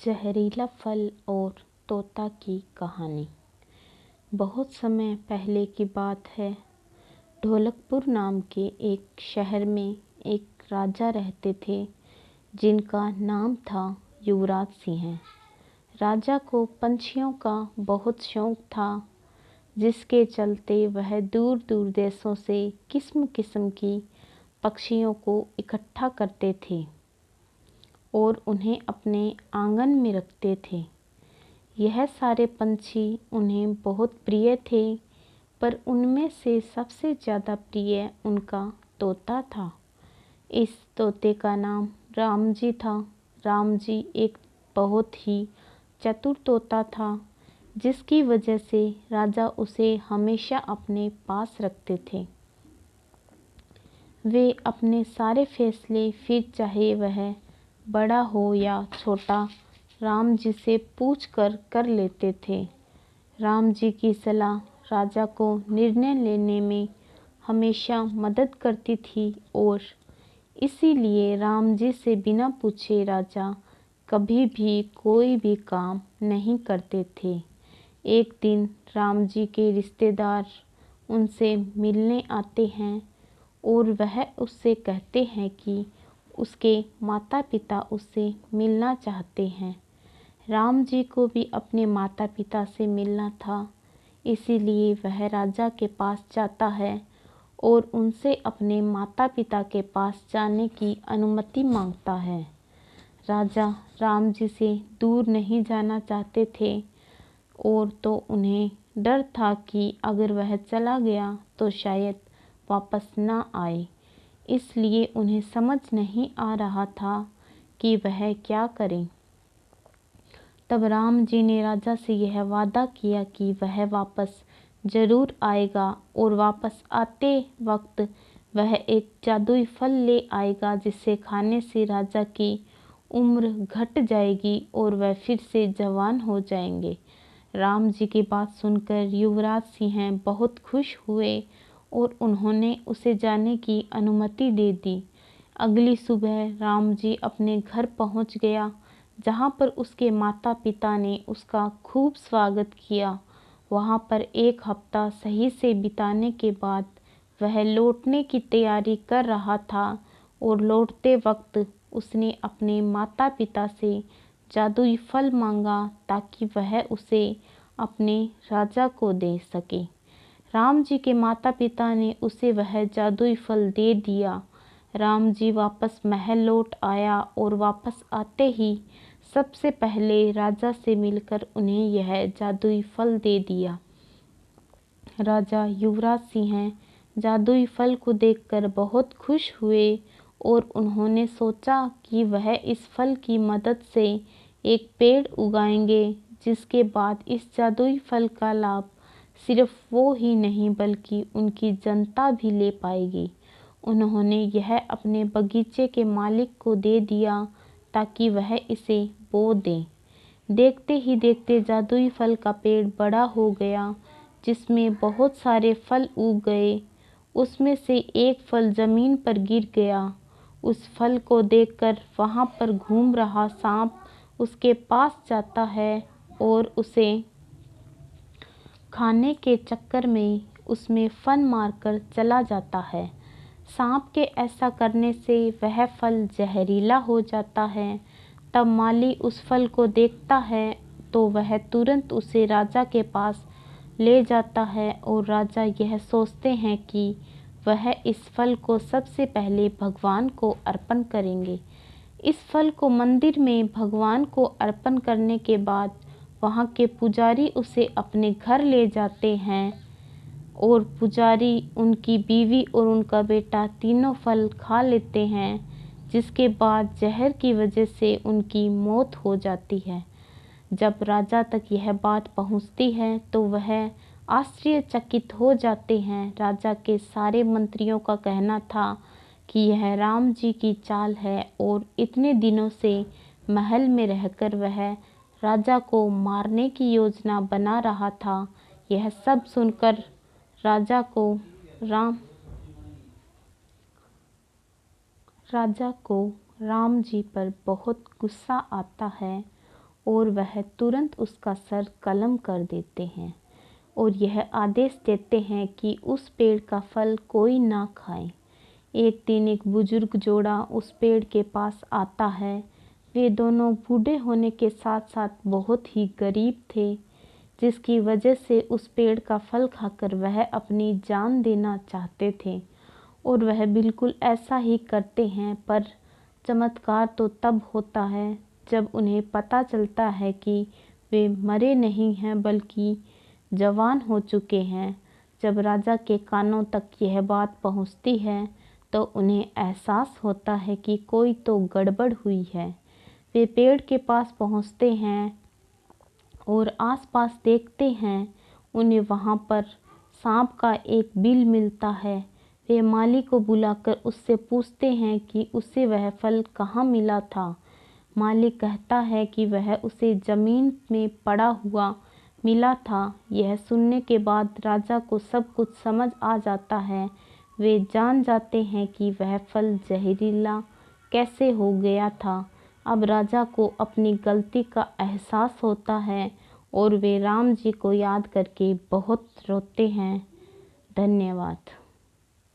जहरीला फल और तोता की कहानी। बहुत समय पहले की बात है। ढोलकपुर नाम के एक शहर में एक राजा रहते थे जिनका नाम था युवराज सिंह। राजा को पंछियों का बहुत शौक था, जिसके चलते वह दूर दूर देशों से किस्म किस्म की पक्षियों को इकट्ठा करते थे और उन्हें अपने आंगन में रखते थे। यह सारे पंछी उन्हें बहुत प्रिय थे, पर उनमें से सबसे ज़्यादा प्रिय उनका तोता था। इस तोते का नाम राम जी था। राम जी एक बहुत ही चतुर तोता था, जिसकी वजह से राजा उसे हमेशा अपने पास रखते थे। वे अपने सारे फैसले, फिर चाहे वह बड़ा हो या छोटा, राम जी से पूछकर कर लेते थे। राम जी की सलाह राजा को निर्णय लेने में हमेशा मदद करती थी और इसीलिए राम जी से बिना पूछे राजा कभी भी कोई भी काम नहीं करते थे। एक दिन राम जी के रिश्तेदार उनसे मिलने आते हैं और वह उससे कहते हैं कि उसके माता पिता उससे मिलना चाहते हैं। राम जी को भी अपने माता पिता से मिलना था, इसीलिए वह राजा के पास जाता है और उनसे अपने माता पिता के पास जाने की अनुमति मांगता है। राजा राम जी से दूर नहीं जाना चाहते थे और तो उन्हें डर था कि अगर वह चला गया तो शायद वापस ना आए, इसलिए उन्हें समझ नहीं आ रहा था कि वह क्या करें। तब राम जी ने राजा से यह वादा किया कि वह वापस जरूर आएगा और वापस आते वक्त वह एक जादुई फल ले आएगा, जिसे खाने से राजा की उम्र घट जाएगी और वह फिर से जवान हो जाएंगे। राम जी की बात सुनकर युवराज सिंह बहुत खुश हुए और उन्होंने उसे जाने की अनुमति दे दी। अगली सुबह राम जी अपने घर पहुंच गया, जहां पर उसके माता पिता ने उसका खूब स्वागत किया। वहां पर एक हफ्ता सही से बिताने के बाद वह लौटने की तैयारी कर रहा था और लौटते वक्त उसने अपने माता पिता से जादुई फल मांगा ताकि वह उसे अपने राजा को दे सके। राम जी के माता पिता ने उसे वह जादुई फल दे दिया। राम जी वापस महल लौट आया और वापस आते ही सबसे पहले राजा से मिलकर उन्हें यह जादुई फल दे दिया। राजा युवराज सिंह जादुई फल को देखकर बहुत खुश हुए और उन्होंने सोचा कि वह इस फल की मदद से एक पेड़ उगाएंगे, जिसके बाद इस जादुई फल का लाभ सिर्फ वो ही नहीं बल्कि उनकी जनता भी ले पाएगी। उन्होंने यह अपने बगीचे के मालिक को दे दिया ताकि वह इसे बो दे। देखते ही देखते जादुई फल का पेड़ बड़ा हो गया, जिसमें बहुत सारे फल उग गए। उसमें से एक फल जमीन पर गिर गया। उस फल को देखकर वहां पर घूम रहा सांप उसके पास जाता है और उसे खाने के चक्कर में उसमें फन मारकर चला जाता है। सांप के ऐसा करने से वह फल जहरीला हो जाता है। तब माली उस फल को देखता है तो वह तुरंत उसे राजा के पास ले जाता है और राजा यह सोचते हैं कि वह इस फल को सबसे पहले भगवान को अर्पण करेंगे। इस फल को मंदिर में भगवान को अर्पण करने के बाद वहाँ के पुजारी उसे अपने घर ले जाते हैं और पुजारी, उनकी बीवी और उनका बेटा तीनों फल खा लेते हैं, जिसके बाद जहर की वजह से उनकी मौत हो जाती है। जब राजा तक यह बात पहुंचती है तो वह आश्चर्यचकित हो जाते हैं। राजा के सारे मंत्रियों का कहना था कि यह राम जी की चाल है और इतने दिनों से महल में रहकर वह राजा को मारने की योजना बना रहा था। यह सब सुनकर राजा को राम जी पर बहुत गुस्सा आता है और वह तुरंत उसका सर कलम कर देते हैं और यह आदेश देते हैं कि उस पेड़ का फल कोई ना खाए। एक दिन एक बुजुर्ग जोड़ा उस पेड़ के पास आता है। वे दोनों बूढ़े होने के साथ साथ बहुत ही गरीब थे, जिसकी वजह से उस पेड़ का फल खाकर वह अपनी जान देना चाहते थे और वह बिल्कुल ऐसा ही करते हैं। पर चमत्कार तो तब होता है जब उन्हें पता चलता है कि वे मरे नहीं हैं बल्कि जवान हो चुके हैं। जब राजा के कानों तक यह बात पहुंचती है तो उन्हें एहसास होता है कि कोई तो गड़बड़ हुई है। वे पेड़ के पास पहुंचते हैं और आसपास देखते हैं। उन्हें वहां पर सांप का एक बिल मिलता है। वे माली को बुलाकर उससे पूछते हैं कि उसे वह फल कहाँ मिला था। मालिक कहता है कि वह उसे जमीन में पड़ा हुआ मिला था। यह सुनने के बाद राजा को सब कुछ समझ आ जाता है। वे जान जाते हैं कि वह फल जहरीला कैसे हो गया था। अब राजा को अपनी गलती का एहसास होता है और वे राम जी को याद करके बहुत रोते हैं। धन्यवाद।